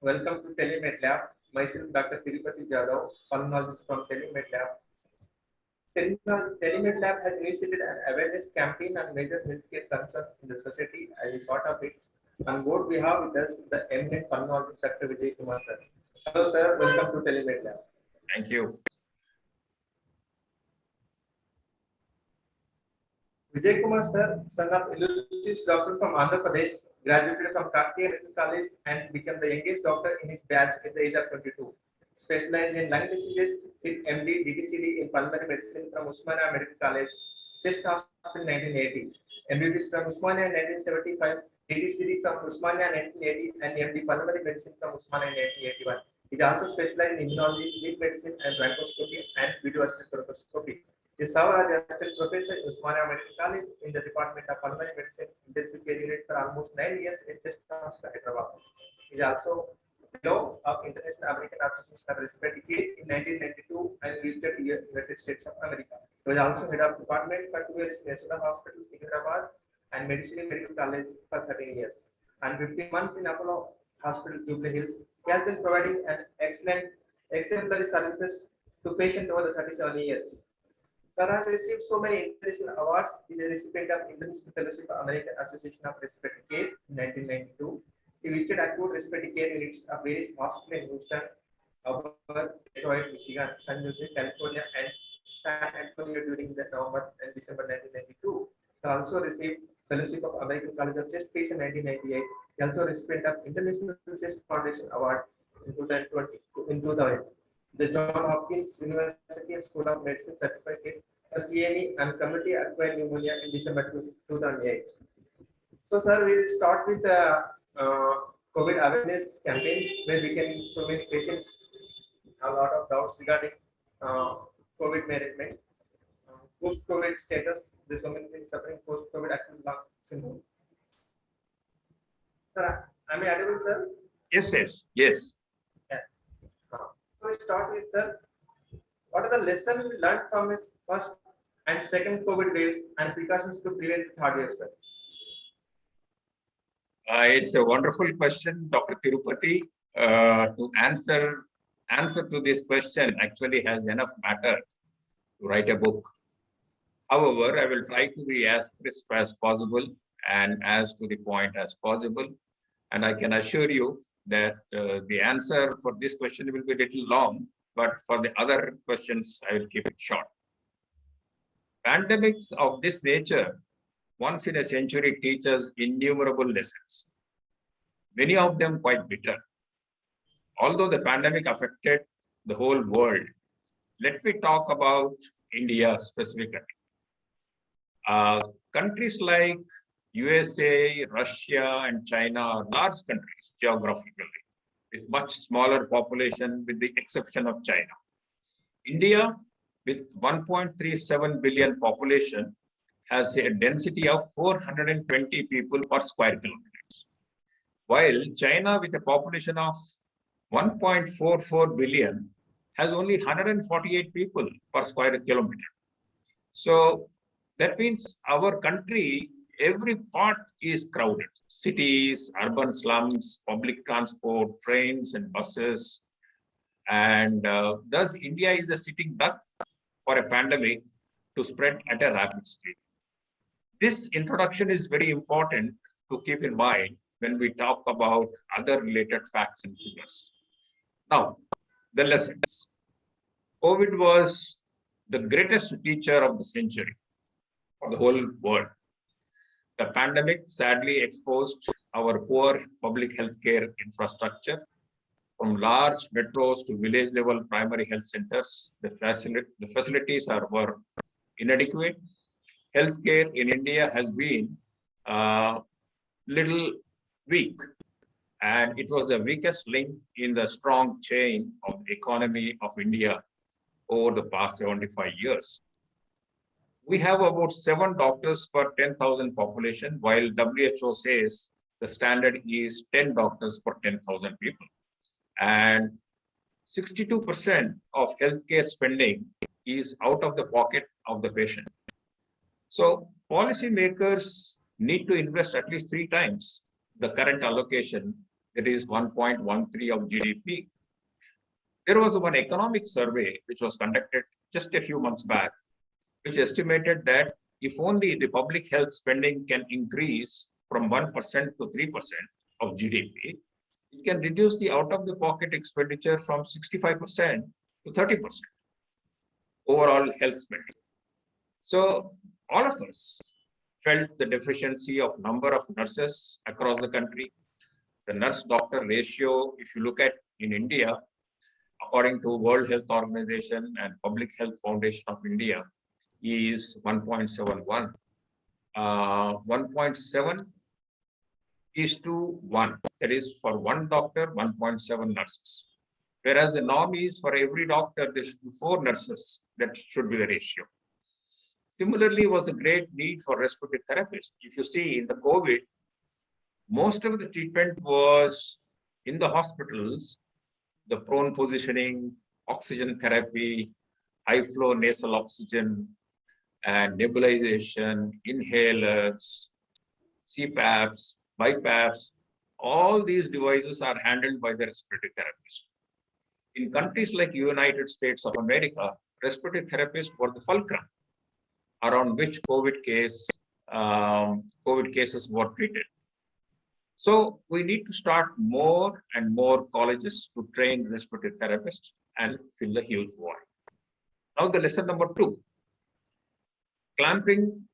Welcome to TeleMed Lab. Myself, Dr. Tirupati Jadhav, pulmonologist from TeleMed Lab. TeleMed Lab has initiated an awareness campaign on major healthcare concerns in the society as a part of it. On board, we have with us the eminent pulmonologist Dr. Vijay Kumar sir. Hello, sir. Welcome to TeleMed Lab. Thank you. Vijay Kumar sir, son of illustrious doctor from Andhra Pradesh, graduated from Kakatiya Medical College and became the youngest doctor in his batch at the age of 22. Specialized in lung diseases with MD, DTCD in pulmonary medicine from Usmania Medical College, Chest Hospital 1980. MBBS from Usmania 1975, DTCD from Usmania 1980, and MD Pulmonary Medicine from Usmania 1981. He is also specialized in immunology, sleep medicine, and bronchoscopy and video-assisted bronchoscopy. He served as assistant professor in Usmania Medical College in the Department of Pulmonary Medicine Intensive Care Unit for almost 9 years at Chest Hospital, Hyderabad. He is also fellow of International American Association of Respiratory Care in 1992 and visited the United States of America. He was also head of department for 2 years in Yashoda Hospital, Secunderabad, and Medicine Medical College for 13 years, and 15 months in Apollo Hospital, Jubilee Hills. He has been providing an exemplary services to patients over the 37 years. Sir has received so many international awards. He is a recipient of International Fellowship of American Association of Respiratory Care in 1992. He visited acute respiratory care units of various hospitals in Houston, Auburn, Detroit, Michigan, San Jose, California, and San Antonio during the November and December 1992. He also received Fellowship of American College of Chest Physicians in 1998. He also recipient of International Chest Foundation Award in 2000. The John Hopkins University School of Medicine certificate for CME and community acquired pneumonia in December 2008. So, sir, we will start with the COVID awareness campaign where we can so many patients a lot of doubts regarding COVID management, post-COVID status. There's so many things suffering post-COVID acute lung syndrome. Sir, am I audible, sir? Yes. Yeah. So we start with, sir, what are the lessons we learned from his first and second COVID waves and precautions to prevent third wave, sir? It's a wonderful question, Dr. Tirupati. To answer to this question actually has enough matter to write a book. However, I will try to be as crisp as possible and as to the point as possible. And I can assure you that the answer for this question will be a little long, but for the other questions, I will keep it short. Pandemics of this nature, once in a century, teach us innumerable lessons, many of them quite bitter. Although the pandemic affected the whole world, let me talk about India specifically. Countries like USA, Russia, and China are large countries geographically, with much smaller population with the exception of China. India, with 1.37 billion population, has a density of 420 people per square kilometers, while China, with a population of 1.44 billion, has only 148 people per square kilometer. So that means our country, every part is crowded. Cities, urban slums, public transport, trains and buses. And thus India is a sitting duck for a pandemic to spread at a rapid speed. This introduction is very important to keep in mind when we talk about other related facts and figures. Now, the lessons. COVID was the greatest teacher of the century for the whole world. The pandemic sadly exposed our poor public healthcare infrastructure. From large metros to village level primary health centers, the facilities were inadequate. Healthcare in India has been little weak, and it was the weakest link in the strong chain of the economy of India over the past 75 years. We have about 7 doctors per 10,000 population, while WHO says the standard is 10 doctors per 10,000 people. And 62% of healthcare spending is out of the pocket of the patient. So policymakers need to invest at least 3 times the current allocation that is 1.13 of GDP. There was one economic survey which was conducted just a few months back, which estimated that if only the public health spending can increase from 1% to 3% of GDP, it can reduce the out-of-the-pocket expenditure from 65% to 30% overall health spending. So all of us felt the deficiency of number of nurses across the country. The nurse-doctor ratio, if you look at in India, according to World Health Organization and Public Health Foundation of India, is 1.71. 1.7 is to 1. That is for one doctor, 1.7 nurses. Whereas the norm is for every doctor, there should be 4 nurses. That should be the ratio. Similarly, was a great need for respiratory therapists. If you see in the COVID, most of the treatment was in the hospitals, the prone positioning, oxygen therapy, high flow nasal oxygen, and nebulization, inhalers, CPAPs, BiPAPs, all these devices are handled by the respiratory therapist. In countries like United States of America, respiratory therapists were the fulcrum around which COVID cases were treated. So we need to start more and more colleges to train respiratory therapists and fill the huge void. Now the lesson number 2. Clamping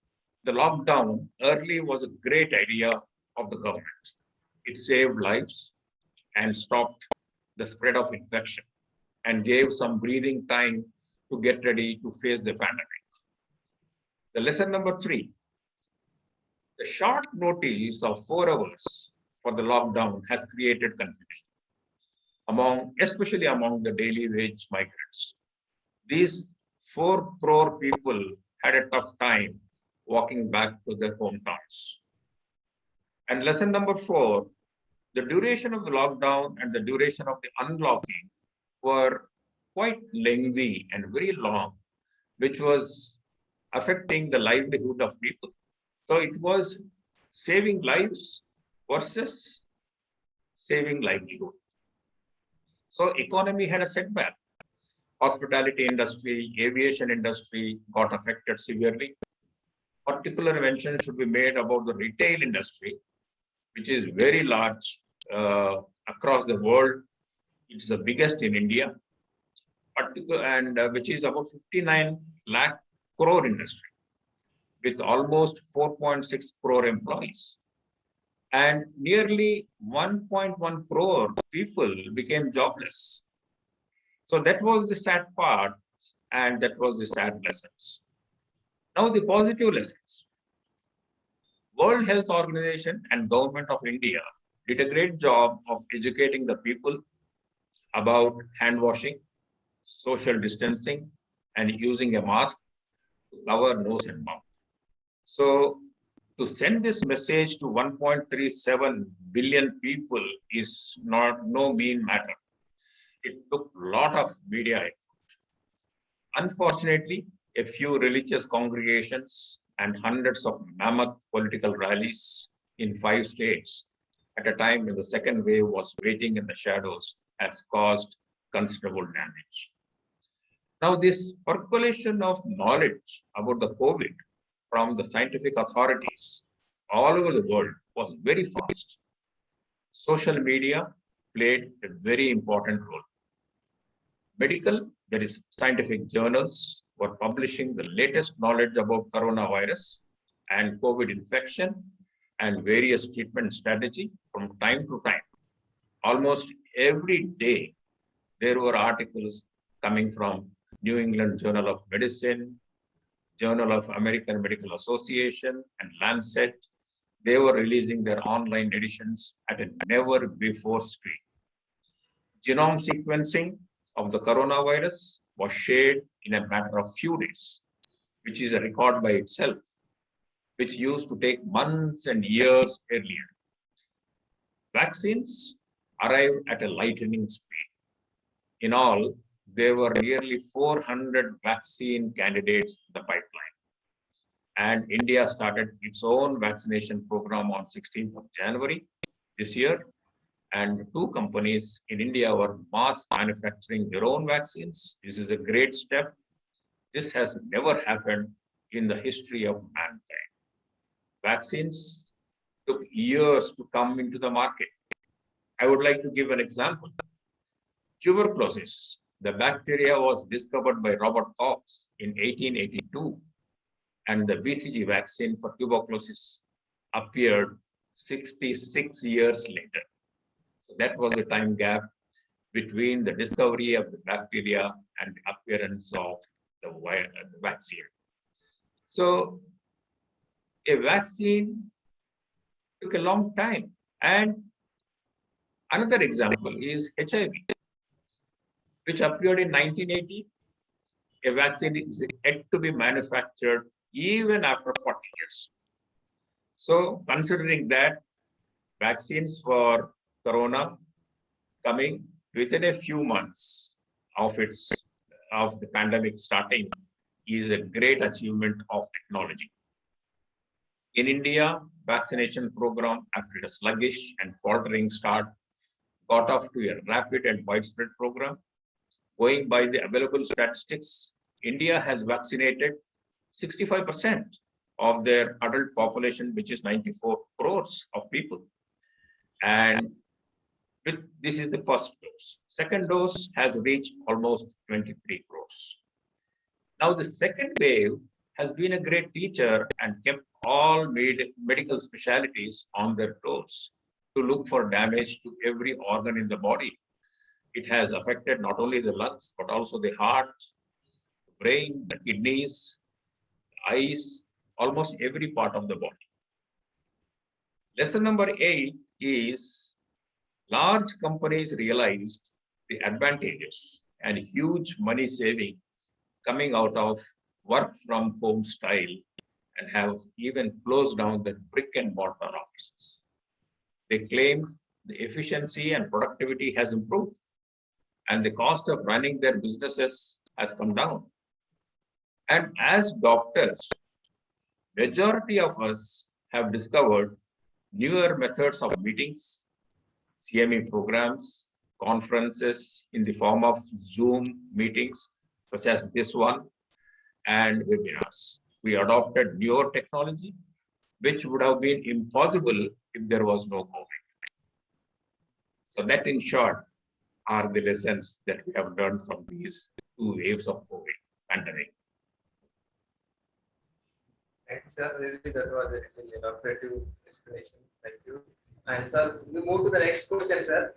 the lockdown early was a great idea of the government. It saved lives and stopped the spread of infection and gave some breathing time to get ready to face the pandemic. The lesson number 3, the short notice of 4 hours for the lockdown has created confusion especially among the daily wage migrants. These 4 crore people had a tough time walking back to their hometowns. And lesson number 4, the duration of the lockdown and the duration of the unlocking were quite lengthy and very long, which was affecting the livelihood of people. So it was saving lives versus saving livelihood. So economy had a setback. Hospitality industry, aviation industry got affected severely. Particular mention should be made about the retail industry, which is very large across the world. It's the biggest in India, which is about 59 lakh crore industry with almost 4.6 crore employees. And nearly 1.1 crore people became jobless. So that was the sad part, and that was the sad lessons. Now the positive lessons. World Health Organization and Government of India did a great job of educating the people about hand washing, social distancing, and using a mask to cover nose and mouth. So to send this message to 1.37 billion people is no mean matter. It took a lot of media effort. Unfortunately, a few religious congregations and hundreds of mammoth political rallies in 5 states at a time when the second wave was waiting in the shadows has caused considerable damage. Now, this percolation of knowledge about the COVID from the scientific authorities all over the world was very fast. Social media played a very important role. Medical, that is scientific journals, were publishing the latest knowledge about coronavirus and COVID infection and various treatment strategy from time to time. Almost every day, there were articles coming from New England Journal of Medicine, Journal of American Medical Association, and Lancet. They were releasing their online editions at a never before speed. Genome sequencing of the coronavirus was shared in a matter of few days, which is a record by itself, which used to take months and years earlier. Vaccines arrived at a lightning speed. In all, there were nearly 400 vaccine candidates in the pipeline. And India started its own vaccination program on 16th of January this year. and two companies in India were mass manufacturing their own vaccines. This is a great step. This has never happened in the history of mankind. Vaccines took years to come into the market. I would like to give an example. Tuberculosis, the bacteria was discovered by Robert Koch in 1882, and the BCG vaccine for tuberculosis appeared 66 years later. So that was the time gap between the discovery of the bacteria and the appearance of the vaccine. So a vaccine took a long time. And another example is HIV, which appeared in 1980. A vaccine is yet to be manufactured even after 40 years. So considering that, vaccines for corona coming within a few months of the pandemic starting is a great achievement of technology. In India, vaccination program, after a sluggish and faltering start, got off to a rapid and widespread program. Going by the available statistics, India has vaccinated 65% of their adult population, which is 94 crores of people. And this is the first dose. Second dose has reached almost 23 crores. Now, the second wave has been a great teacher and kept all medical specialties on their toes to look for damage to every organ in the body. It has affected not only the lungs, but also the heart, the brain, the kidneys, eyes, almost every part of the body. Lesson number 8 is large companies realized the advantages and huge money saving coming out of work from home style and have even closed down the brick and mortar offices. They claimed the efficiency and productivity has improved and the cost of running their businesses has come down. And as doctors, majority of us have discovered newer methods of meetings, CME programs, conferences in the form of Zoom meetings, such as this one, and webinars. We adopted newer technology, which would have been impossible if there was no COVID. So that, in short, are the lessons that we have learned from these two waves of COVID pandemic. Thank you, sir. Really, that was a really elaborative explanation. Thank you. And sir, we move to the next question, sir.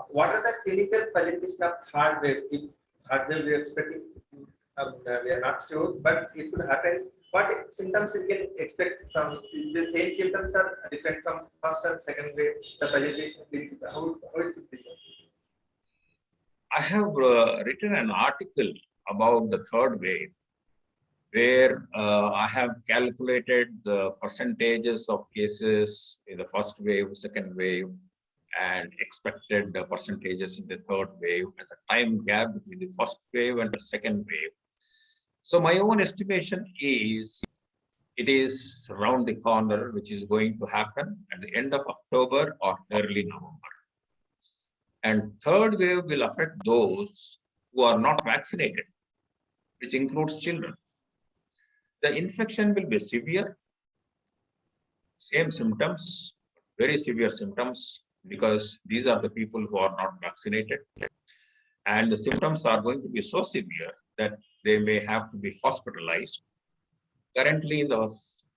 What are the clinical presentation of heart wave? If heart wave we are expecting, we are not sure, but it could happen. What symptoms we can expect from the same symptoms are different from first and second wave? The presentation, how it could be, sir? I have written an article about the third wave, where I have calculated the percentages of cases in the first wave, second wave, and expected the percentages in the third wave and the time gap between the first wave and the second wave. So my own estimation is it is around the corner, which is going to happen at the end of October or early November. And third wave will affect those who are not vaccinated, which includes children. The infection will be severe, same symptoms, very severe symptoms, because these are the people who are not vaccinated. And the symptoms are going to be so severe that they may have to be hospitalized. Currently, in the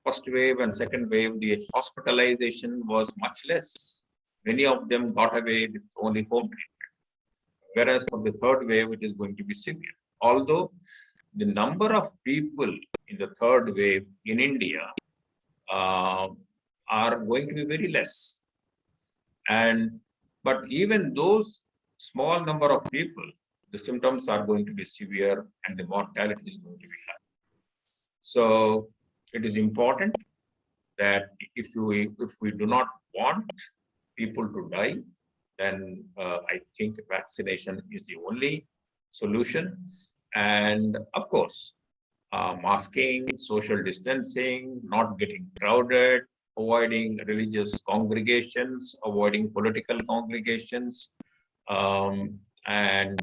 first wave and second wave, the hospitalization was much less. Many of them got away with only home treatment. Whereas for the third wave, it is going to be severe. Although the number of people in the third wave in India are going to be very less. But even those small number of people, the symptoms are going to be severe and the mortality is going to be high. So it is important that if we do not want people to die, then I think vaccination is the only solution. And of course, masking, social distancing, not getting crowded, avoiding religious congregations, avoiding political congregations, and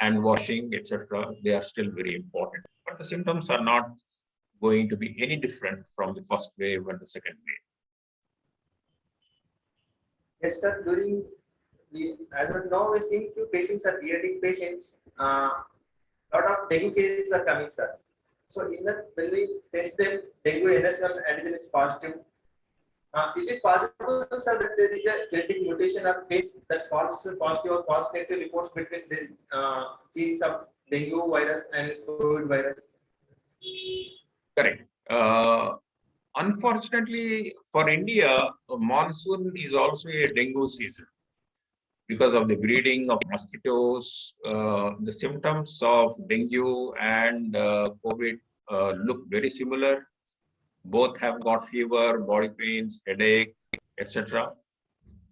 hand washing, etc. They are still very important. But the symptoms are not going to be any different from the first wave and the second wave. Yes, sir. During as of now, we're seeing few patients are pediatric patients. Lot of dengue cases are coming, sir. So in that, when we test them, dengue NS1 antigen is positive. Is it possible, sir, that there is a genetic mutation or case that false positive or false negative reports between the genes of dengue virus and COVID virus? Correct. Unfortunately, for India, monsoon is also a dengue season because of the breeding of mosquitoes. The symptoms of dengue and COVID look very similar. Both have got fever, body pains, headache, etc.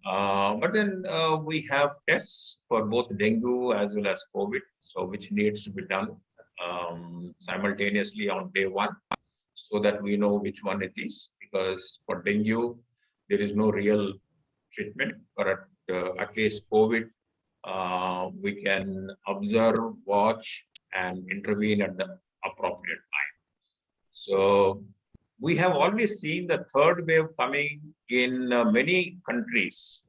But then we have tests for both dengue as well as COVID, so which needs to be done simultaneously on day one, so that we know which one it is. Because for dengue, there is no real treatment, but at least COVID, we can observe, watch, and intervene at the appropriate time. So we have always seen the third wave coming in many countries.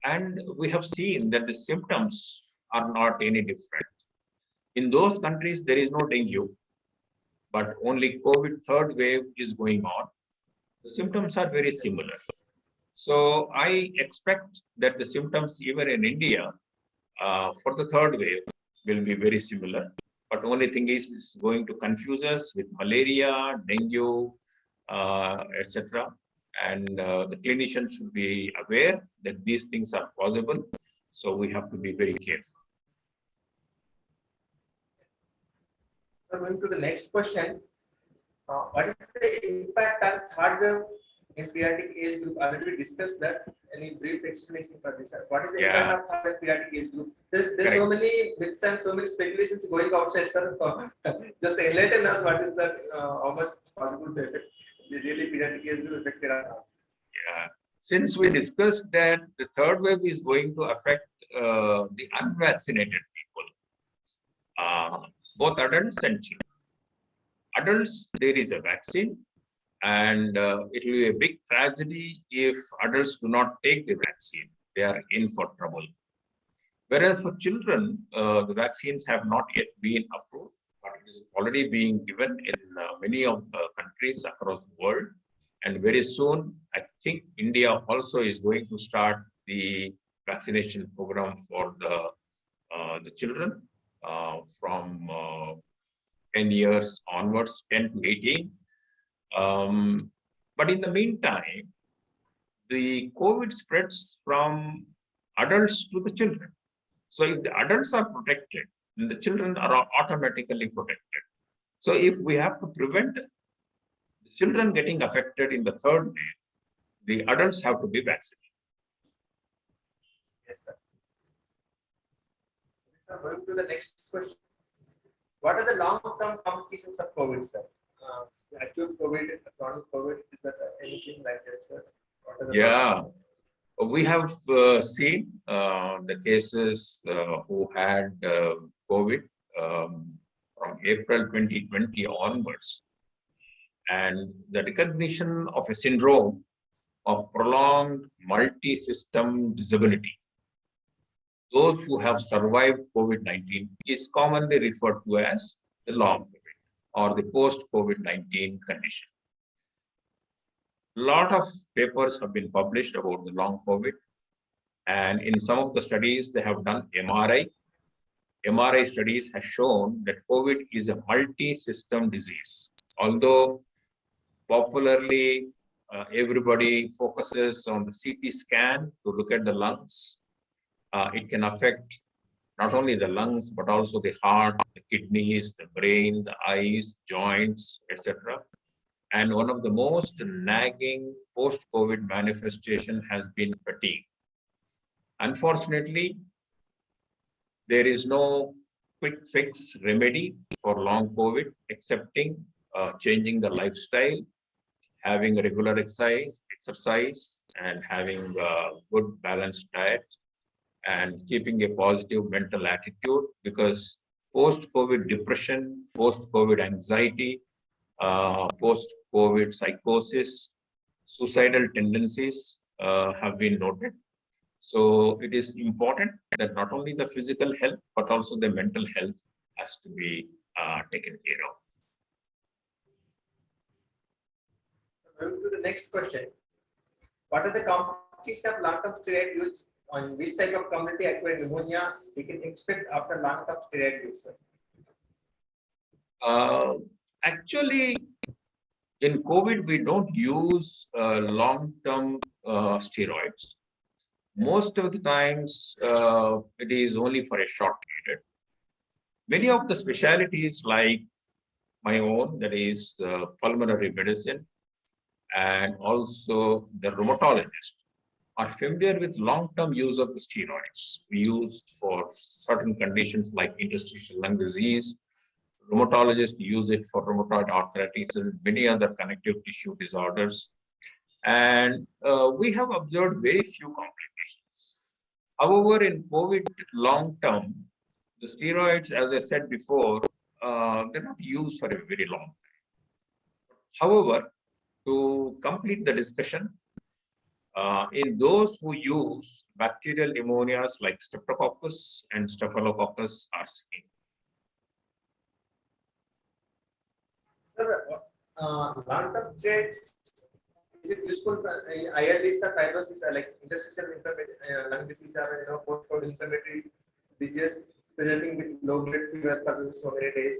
And we have seen that the symptoms are not any different. In those countries, there is no dengue, but only COVID third wave is going on. The symptoms are very similar. So I expect that the symptoms even in India for the third wave will be very similar. But only thing is, it's going to confuse us with malaria, dengue, etc. And the clinician should be aware that these things are possible. So we have to be very careful. So going to the next question. What is the impact on third wave in pediatric age group? Already we discussed that. Any brief explanation for this? What is the impact of third wave pediatric age group? There's so many myths and so many speculations going outside, sir. Just enlighten us. What is that? How much possible to affect the really pediatric age group affected? Yeah. Since we discussed that the third wave is going to affect the unvaccinated people, both adults and children. Adults, there is a vaccine, and it will be a big tragedy if adults do not take the vaccine. They are in for trouble. Whereas for children, the vaccines have not yet been approved, but it is already being given in many of the countries across the world. And very soon, I think India also is going to start the vaccination program for the children from 10 years onwards, 10 to 18. But in the meantime, the COVID spreads from adults to the children. So if the adults are protected, then the children are automatically protected. So if we have to prevent the children getting affected in the third wave, the adults have to be vaccinated. Yes, sir. So going to the next question. What are the long-term complications of COVID, sir? Acute COVID, chronic COVID, is that anything like that, sir? Yeah, we have seen the cases who had COVID from April 2020 onwards, and the recognition of a syndrome of prolonged multi-system disability. Those who have survived COVID-19 is commonly referred to as the long COVID or the post-COVID-19 condition. A lot of papers have been published about the long COVID, and in some of the studies they have done MRI. MRI studies have shown that COVID is a multi-system disease. Although popularly everybody focuses on the CT scan to look at the lungs, it can affect not only the lungs, but also the heart, the kidneys, the brain, the eyes, joints, etc. And one of the most nagging post-COVID manifestation has been fatigue. Unfortunately, there is no quick fix remedy for long COVID, excepting changing the lifestyle, having a regular exercise, and having a good balanced diet, and keeping a positive mental attitude, because post-COVID depression, post-COVID anxiety, post-COVID psychosis, suicidal tendencies have been noted. So it is important that not only the physical health, but also the mental health has to be taken care of. Moving to the next question. What are the complications of long-term steroid use? On which type of community acquired pneumonia we can expect after long-term steroid use? Actually, in COVID, we don't use long-term steroids. Most of the times, it is only for a short period. Many of the specialties like my own, that is pulmonary medicine, and also the rheumatologist, are familiar with long-term use of the steroids. We use for certain conditions like interstitial lung disease. Rheumatologists use it for rheumatoid arthritis and many other connective tissue disorders. And we have observed very few complications. However, in COVID long-term, the steroids, as I said before, they're not used for a very long time. However, to complete the discussion, in those who use bacterial pneumonias like Streptococcus and Staphylococcus aureus. Long-term steroids, is it useful for ILDs or fibrosis like interstitial lung disease or post-COVID inflammatory disease resulting with low blood fever for so many days?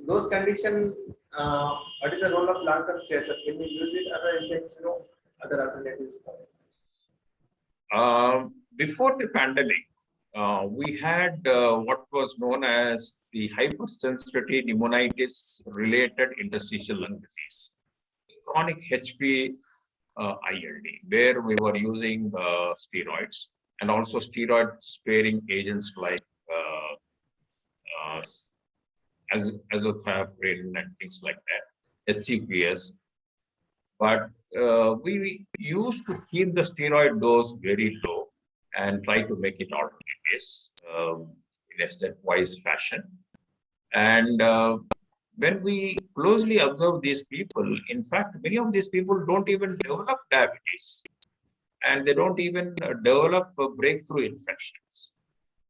Those conditions, what is the role of long-term steroids? Can we use it or other alternatives? Before the pandemic, we had what was known as the hypersensitivity pneumonitis related interstitial lung disease, chronic HP ILD, where we were using steroids and also steroid sparing agents like azathioprine and things like that, SCPS. But we used to keep the steroid dose very low and try to make it alternate in a stepwise fashion. And when we closely observe these people, in fact, many of these people don't even develop diabetes, and they don't even develop breakthrough infections.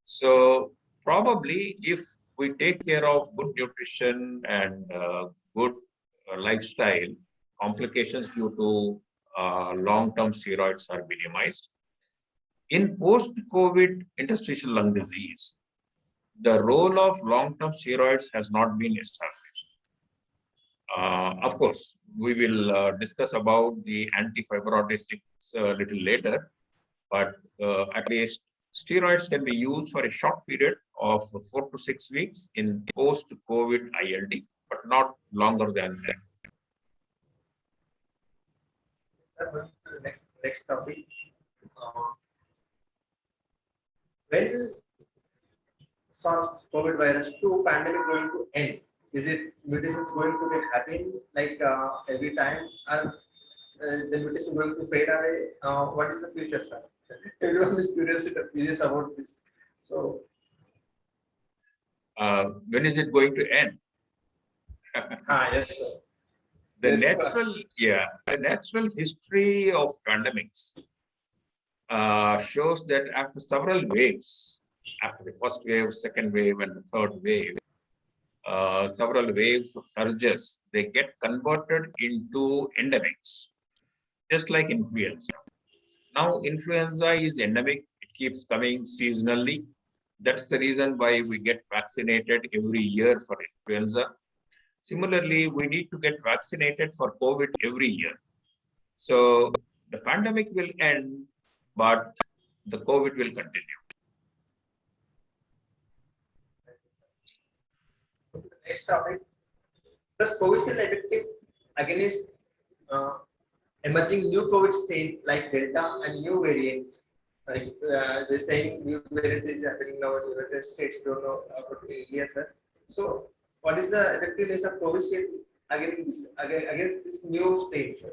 So probably if we take care of good nutrition and good lifestyle, complications due to long-term steroids are minimized. In post-COVID interstitial lung disease, the role of long-term steroids has not been established. Of course, we will discuss about the antifibrotics a little later, but at least steroids can be used for a short period of 4 to 6 weeks in post-COVID ILD, but not longer than that. Next topic. When SARS COVID virus 2 pandemic going to end? Is it mutations going to be happening like every time? Are the mutation going to fade away? What is the future, sir? Everyone is curious about this. So, when is it going to end? yes, sir. The natural history of pandemics shows that after several waves, after the first wave, second wave, and the third wave, several waves of surges, they get converted into endemics, just like influenza. Now, influenza is endemic. It keeps coming seasonally. That's the reason why we get vaccinated every year for influenza. Similarly, we need to get vaccinated for COVID every year. So the pandemic will end, but the COVID will continue. Next topic. Does Covishield effective against emerging new COVID strain like Delta and new variant? Like they're saying new variant is happening now in the United States, don't know about India, sir. So what is the effectiveness of Covishield against this new strain, sir?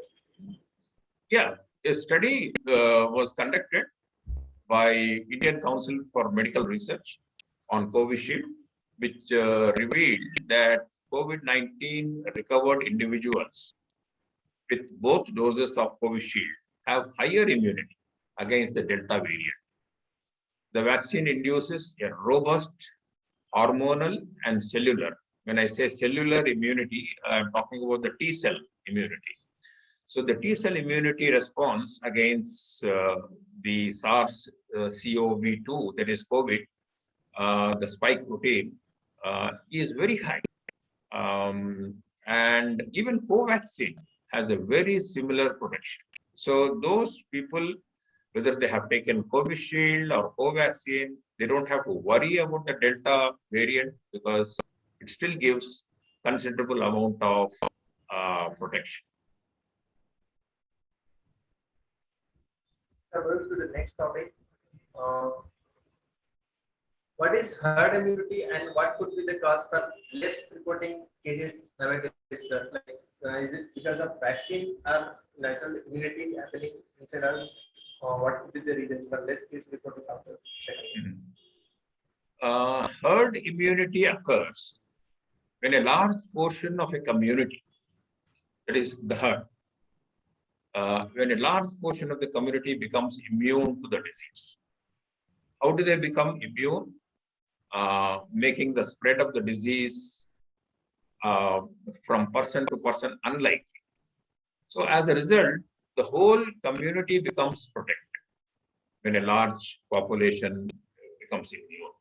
Yeah, a study was conducted by Indian Council for Medical Research on Covishield, which revealed that COVID-19 recovered individuals with both doses of Covishield have higher immunity against the Delta variant. The vaccine induces a robust hormonal and cellular. When I say cellular immunity, I'm talking about the T cell immunity. So the T cell immunity response against the SARS-CoV-2, that is COVID, the spike protein, is very high. And even Covaxin has a very similar protection. So those people, whether they have taken Covishield or Covaxin, they don't have to worry about the Delta variant because it still gives considerable amount of protection. So moving to the next topic. What is herd immunity and what could be the cause for less reporting cases nowadays, sir? Like, is it because of vaccine or natural immunity happening inside us? Or what could be the reasons for less case reporting after second? Herd immunity occurs when a large portion of a community, that is the herd, when a large portion of the community becomes immune to the disease. How do they become immune? Making the spread of the disease from person to person unlikely. So as a result, the whole community becomes protected when a large population becomes immune.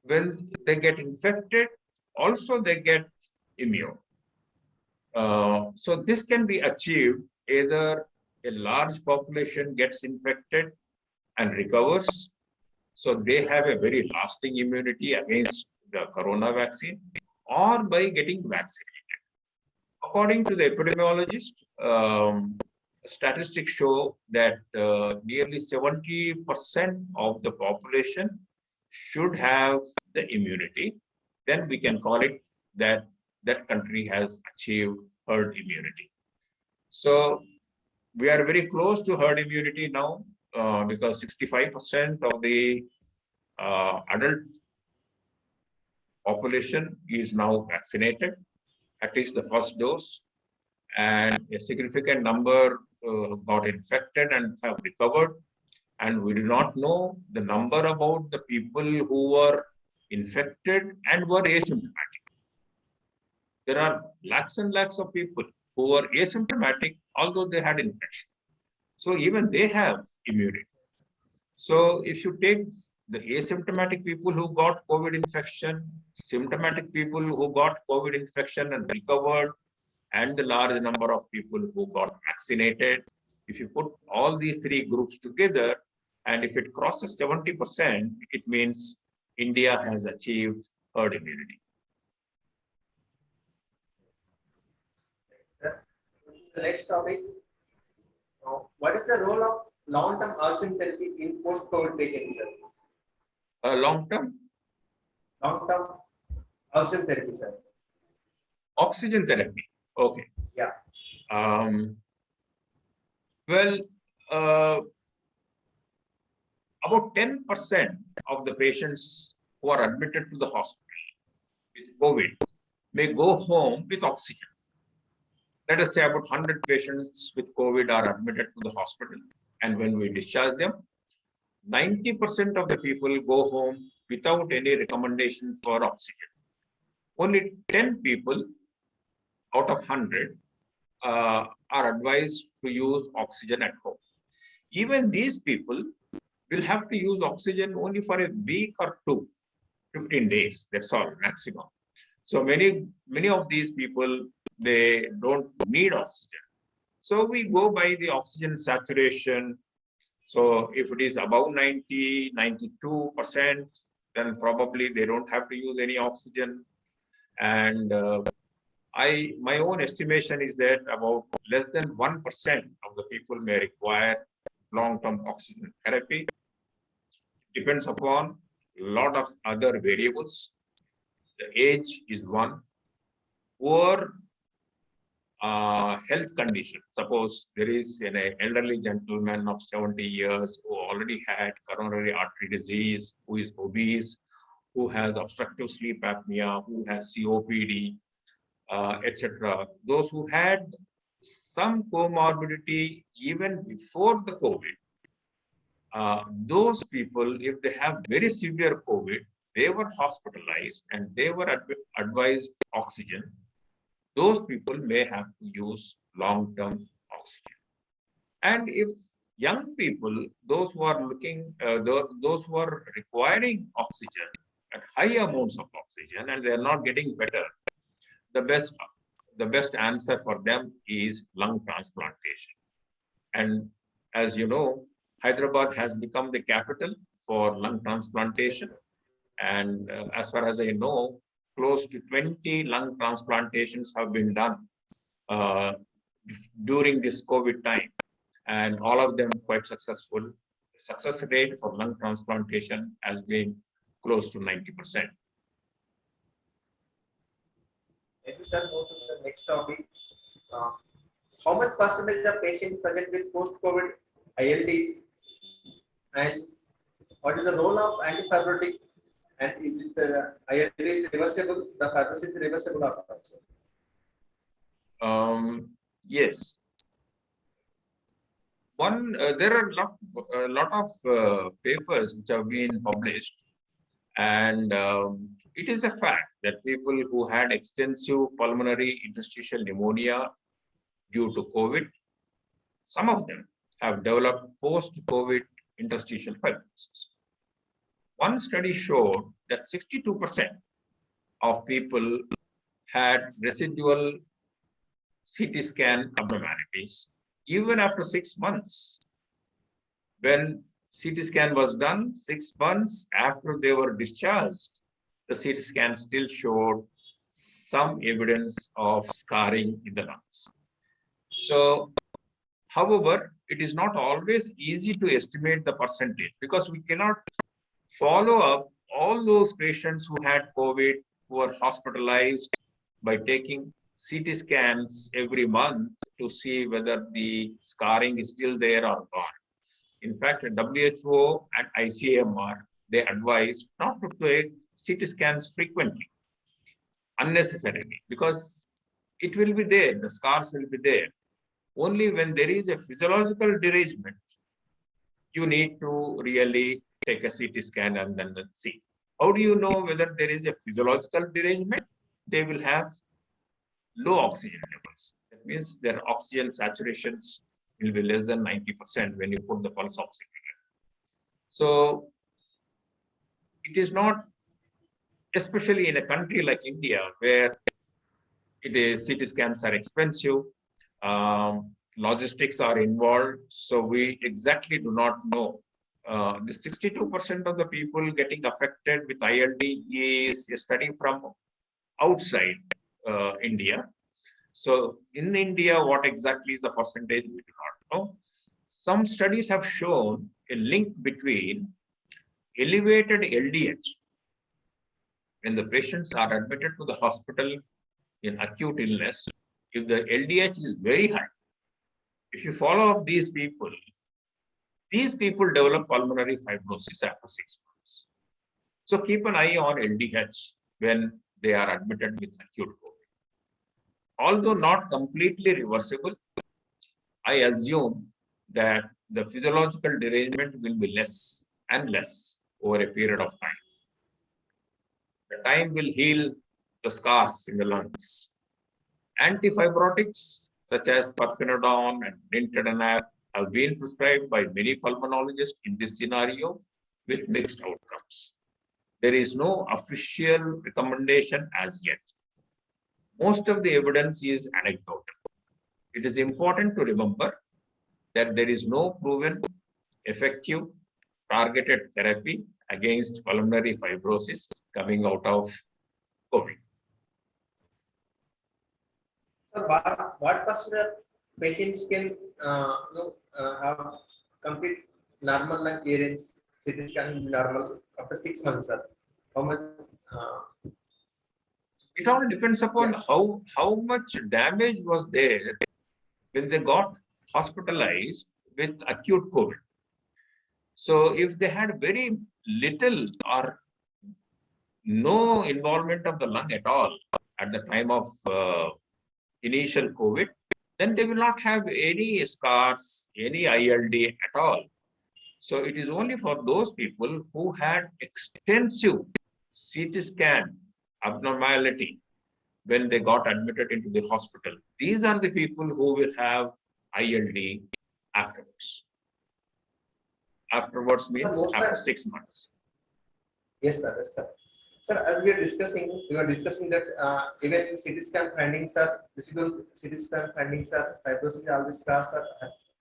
When they get infected, also they get immune. So this can be achieved either a large population gets infected and recovers, so they have a very lasting immunity against the corona vaccine, or by getting vaccinated. According to the epidemiologist, statistics show that nearly 70% of the population should have the immunity. Then we can call it that that country has achieved herd immunity. So we are very close to herd immunity now because 65% of the adult population is now vaccinated, at least the first dose, and a significant number got infected and have recovered. And we do not know the number about the people who were infected and were asymptomatic. There are lakhs and lakhs of people who were asymptomatic, although they had infection. So even they have immunity. So if you take the asymptomatic people who got COVID infection, symptomatic people who got COVID infection and recovered, and the large number of people who got vaccinated, if you put all these three groups together, and if it crosses 70%, it means India has achieved herd immunity. The next topic. What is the role of long-term oxygen therapy in post-COVID patients, sir? Long-term? Long-term oxygen therapy, sir. Oxygen therapy. Okay. Yeah. Well, about 10% of the patients who are admitted to the hospital with COVID may go home with oxygen. Let us say about 100 patients with COVID are admitted to the hospital, and when we discharge them, 90% of the people go home without any recommendation for oxygen. Only 10 people out of 100 are advised to use oxygen at home. Even these people will have to use oxygen only for a week or two, 15 days, that's all, maximum. So many of these people, they don't need oxygen. So we go by the oxygen saturation. So if it is above 90, 92%, then probably they don't have to use any oxygen. And my own estimation is that about less than 1% of the people may require long-term oxygen therapy. Depends upon lot of other variables. The age is one. Poor health condition. Suppose there is an elderly gentleman of 70 years who already had coronary artery disease, who is obese, who has obstructive sleep apnea, who has COPD, etc. Those who had some comorbidity even before the COVID, those people, if they have very severe COVID, they were hospitalized and they were advised oxygen. Those people may have to use long-term oxygen. And if young people, those who are those who are requiring oxygen at high amounts of oxygen and they are not getting better, the best answer for them is lung transplantation. And as you know, Hyderabad has become the capital for lung transplantation. And as far as I know, close to 20 lung transplantations have been done during this COVID time, and all of them quite successful. Success rate for lung transplantation has been close to 90%. Thank you, sir. Move to the next topic. Uh, how much percentage of patients present with post-COVID ILDs, and what is the role of antifibrotic, and is it the ILD is reversible, the fibrosis is reversible or not? Yes. There are a lot of papers which have been published, and it is a fact that people who had extensive pulmonary interstitial pneumonia due to COVID, some of them have developed post-COVID interstitial fibrosis. One study showed that 62% of people had residual CT scan abnormalities even after 6 months. When CT scan was done, 6 months after they were discharged, the CT scan still showed some evidence of scarring in the lungs. So, however, it is not always easy to estimate the percentage because we cannot follow up all those patients who had COVID, who were hospitalized, by taking CT scans every month to see whether the scarring is still there or gone. In fact, WHO and ICMR, they advise not to take CT scans frequently, unnecessarily, because it will be there, the scars will be there. Only when there is a physiological derangement, you need to really take a CT scan and then see. How do you know whether there is a physiological derangement? They will have low oxygen levels. That means their oxygen saturations will be less than 90% when you put the pulse oximeter. So it is not, especially in a country like India, where CT scans are expensive, logistics are involved, so we exactly do not know. The 62% of the people getting affected with ILD is a study from outside India. So in India, what exactly is the percentage, we do not know. Some studies have shown a link between elevated LDH. When the patients are admitted to the hospital in acute illness, if the LDH is very high, if you follow up these people develop pulmonary fibrosis after 6 months. So keep an eye on LDH when they are admitted with acute COVID. Although not completely reversible, I assume that the physiological derangement will be less and less over a period of time. The time will heal the scars in the lungs. Antifibrotics such as pirfenidone and nintedanib have been prescribed by many pulmonologists in this scenario with mixed outcomes. There is no official recommendation as yet. Most of the evidence is anecdotal. It is important to remember that there is no proven effective targeted therapy against pulmonary fibrosis coming out of COVID. So what percentage of patients can have complete normal lung clearance CT scan will be normal after 6 months, sir. How much? It all depends upon how much damage was there when they got hospitalized with acute COVID. So if they had very little or no involvement of the lung at all at the time of initial COVID, then they will not have any scars, any ILD at all. So it is only for those people who had extensive CT scan abnormality when they got admitted into the hospital. These are the people who will have ILD afterwards. Afterwards means after 6 months. Yes, sir. Yes, sir. Sir, as we were discussing that even CT scan findings are visible. CT scan findings are fibrosis, all these scars are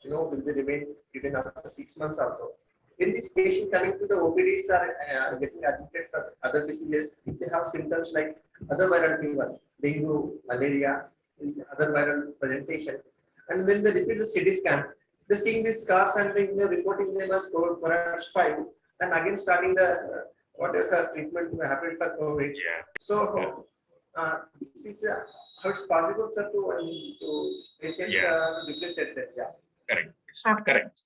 will be remain even after 6 months also. When this patient coming to the OPDs are getting admitted for other diseases, if they have symptoms like other viral fever, dengue, malaria, other viral presentation, and when they repeat the CT scan, they seeing these scars and they reporting them as perhaps 5, and again starting the what is the treatment happened for COVID. Yeah. So this is how it's possible, sir, to patient replace it. Yeah. Correct. It's not correct.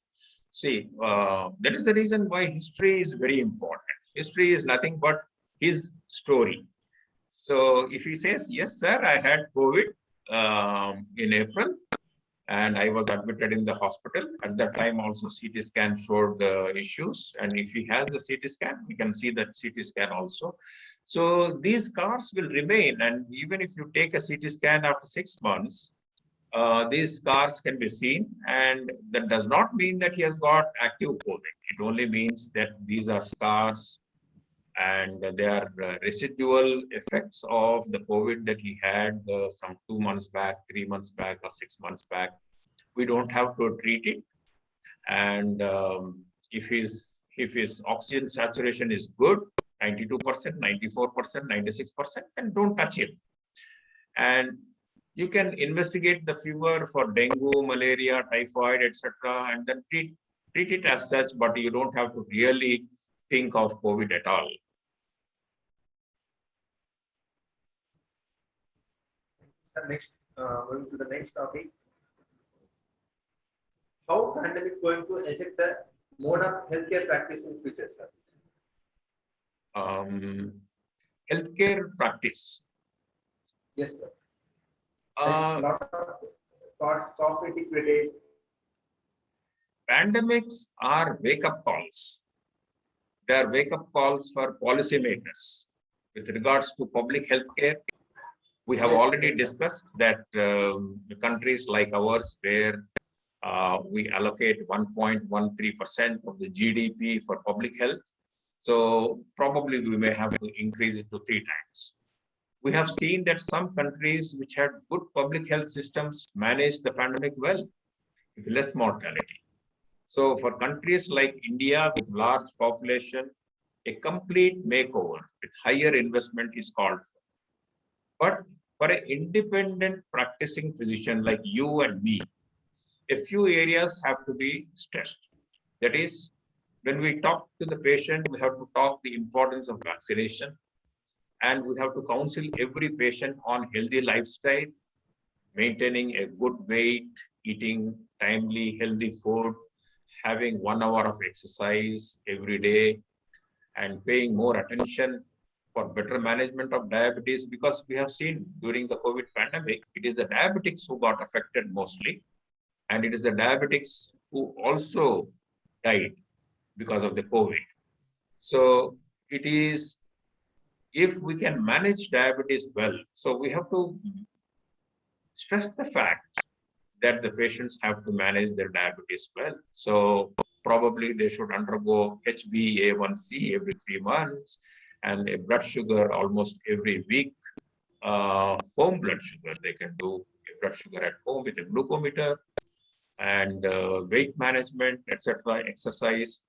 See, that is the reason why history is very important. History is nothing but his story. So if he says, yes, sir, I had COVID in April and I was admitted in the hospital. At that time also CT scan showed the issues. And if he has the CT scan, we can see that CT scan also. So these scars will remain. And even if you take a CT scan after 6 months, these scars can be seen, and that does not mean that he has got active COVID. It only means that these are scars and they are residual effects of the COVID that he had some 2 months back, 3 months back, or 6 months back. We don't have to treat it. And if his oxygen saturation is good, 92%, 94%, 96%, then don't touch him. And you can investigate the fever for dengue, malaria, typhoid, etc., and then treat it as such, but you don't have to really think of COVID at all. Sir, next, going to the next topic. How pandemic going to affect the mode of healthcare practice in future, sir? Healthcare practice. Yes, sir. Lot of cough days. Pandemics are wake-up calls. They are wake-up calls for policymakers. With regards to public health care, we have already discussed that countries like ours, where we allocate 1.13% of the GDP for public health, so probably we may have to increase it to 3 times. We have seen that some countries which had good public health systems managed the pandemic well, with less mortality. So for countries like India with large population, a complete makeover with higher investment is called for. But for an independent practicing physician like you and me, a few areas have to be stressed. That is, when we talk to the patient, we have to talk the importance of vaccination, and we have to counsel every patient on healthy lifestyle, maintaining a good weight, eating timely, healthy food, having 1 hour of exercise every day, and paying more attention for better management of diabetes, because we have seen during the COVID pandemic, it is the diabetics who got affected mostly, and it is the diabetics who also died because of the COVID. So it is, if we can manage diabetes well, so we have to stress the fact that the patients have to manage their diabetes well. So probably they should undergo HbA1c every 3 months and a blood sugar almost every week. Home blood sugar, they can do a blood sugar at home with a glucometer, and weight management, etc., exercise,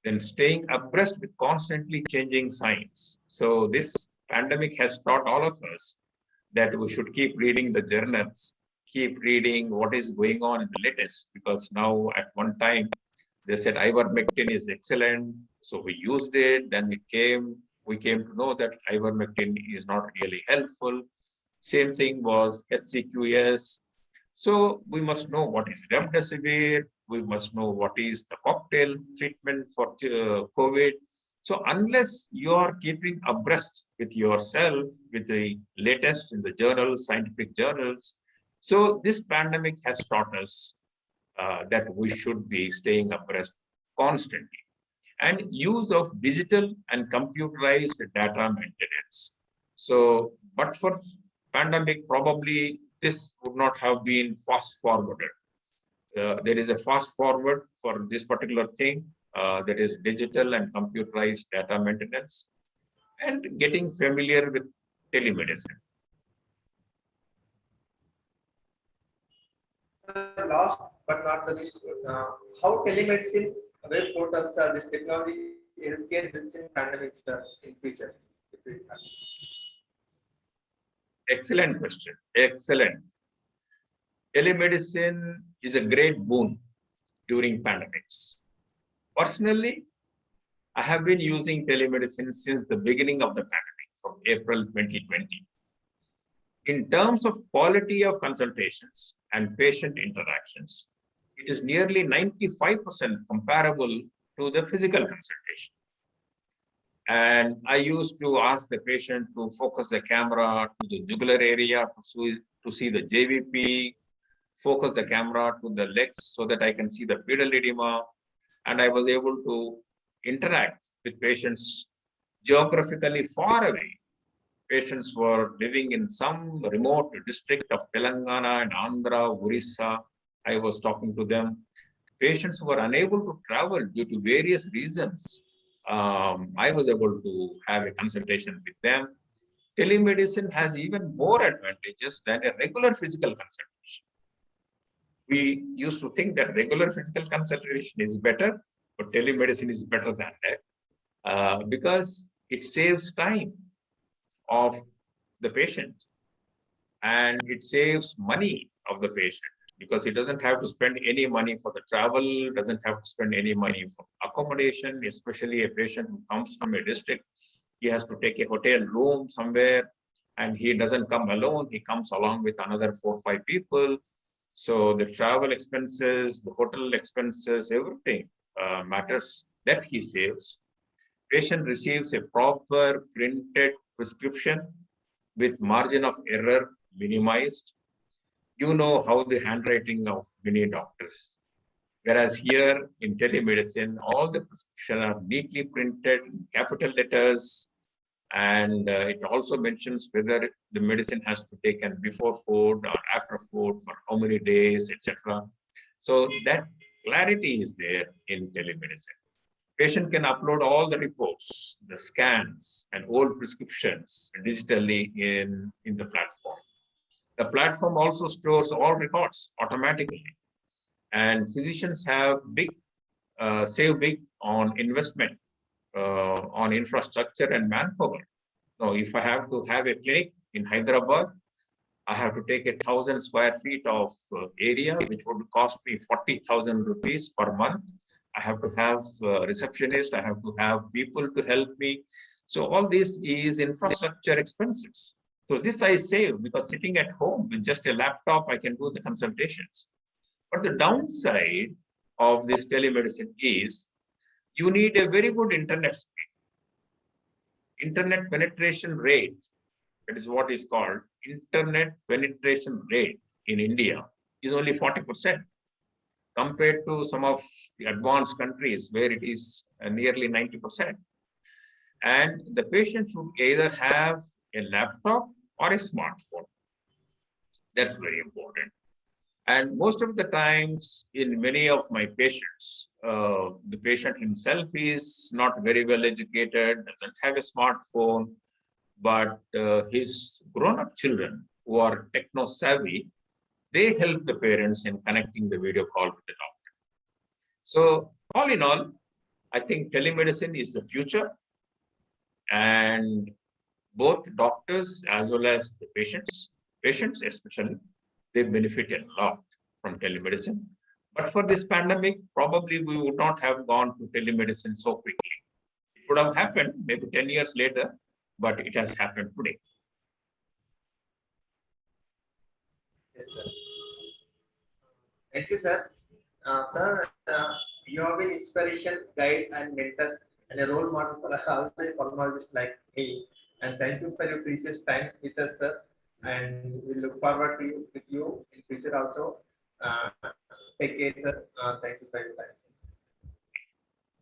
then staying abreast with constantly changing science. So this pandemic has taught all of us that we should keep reading the journals, keep reading what is going on in the latest, because now at one time they said ivermectin is excellent, So we used it, then we came to know that ivermectin is not really helpful. Same thing was HCQS. So we must know what is remdesivir. We must know what is the cocktail treatment for COVID. So unless you are keeping abreast with yourself, with the latest in the journals, scientific journals, so this pandemic has taught us that we should be staying abreast constantly. And use of digital and computerized data maintenance. So, but for pandemic, probably this would not have been fast forwarded. There is a fast forward for this particular thing, that is digital and computerized data maintenance and getting familiar with telemedicine. Sir, last but not the least, how telemedicine web portals are this technology healthcare helps in pandemics in future? If we have. Excellent question. Excellent. Telemedicine is a great boon during pandemics. Personally, I have been using telemedicine since the beginning of the pandemic, from April 2020. In terms of quality of consultations and patient interactions, it is nearly 95% comparable to the physical consultation. And I used to ask the patient to focus the camera to the jugular area to see the JVP, focus the camera to the legs so that I can see the pedal edema. And I was able to interact with patients geographically far away. Patients were living in some remote district of Telangana and Andhra, Orissa. I was talking to them. Patients who were unable to travel due to various reasons, I was able to have a consultation with them. Telemedicine has even more advantages than a regular physical consultation. We used to think that regular physical consultation is better, but telemedicine is better than that because it saves time of the patient and it saves money of the patient because he doesn't have to spend any money for the travel, doesn't have to spend any money for accommodation, especially a patient who comes from a district. He has to take a hotel room somewhere and he doesn't come alone. He comes along with another 4 or 5 people. So the travel expenses, the hotel expenses, everything matters that he saves. Patient receives a proper printed prescription with margin of error minimized. You know how the handwriting of many doctors. Whereas here in telemedicine, all the prescriptions are neatly printed in capital letters. And it also mentions whether the medicine has to be taken before food or after food for how many days, etc. So that clarity is there in telemedicine. Patient can upload all the reports, the scans, and old prescriptions digitally in the platform. The platform also stores all records automatically. And physicians have save big on investment, on infrastructure and manpower. Now, if I have to have a clinic in Hyderabad, I have to take 1,000 square feet of area, which would cost me 40,000 rupees per month. I have to have a receptionist, I have to have people to help me. So all this is infrastructure expenses. So this I save because sitting at home with just a laptop, I can do the consultations. But the downside of this telemedicine is you need a very good internet speed. Internet penetration rate, that is what is called internet penetration rate in India is only 40% compared to some of the advanced countries where it is nearly 90%. And the patient should either have a laptop or a smartphone. That's very important. And most of the times in many of my patients, the patient himself is not very well educated, doesn't have a smartphone, but his grown-up children who are techno-savvy, they help the parents in connecting the video call with the doctor. So all in all, I think telemedicine is the future, and both doctors as well as the patients especially, they benefit a lot from telemedicine. But for this pandemic, probably we would not have gone to telemedicine so quickly. would have happened maybe 10 years later, but it has happened today. Yes, sir. Thank you, sir. Sir, you have been inspiration, guide, and mentor, and a role model for all the pulmonologists like me. And thank you for your precious time with us, sir. And we look forward to you with you in future also. Uh, Take care, sir. Thank you for your time, sir.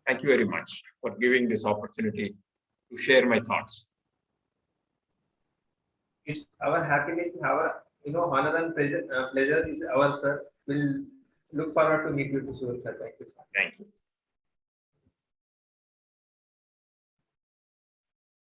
Thank you very much for giving this opportunity to share my thoughts. It's our happiness, our honor and pleasure is ours, sir. We'll look forward to meet you soon, sir. Thank you, sir. Thank you.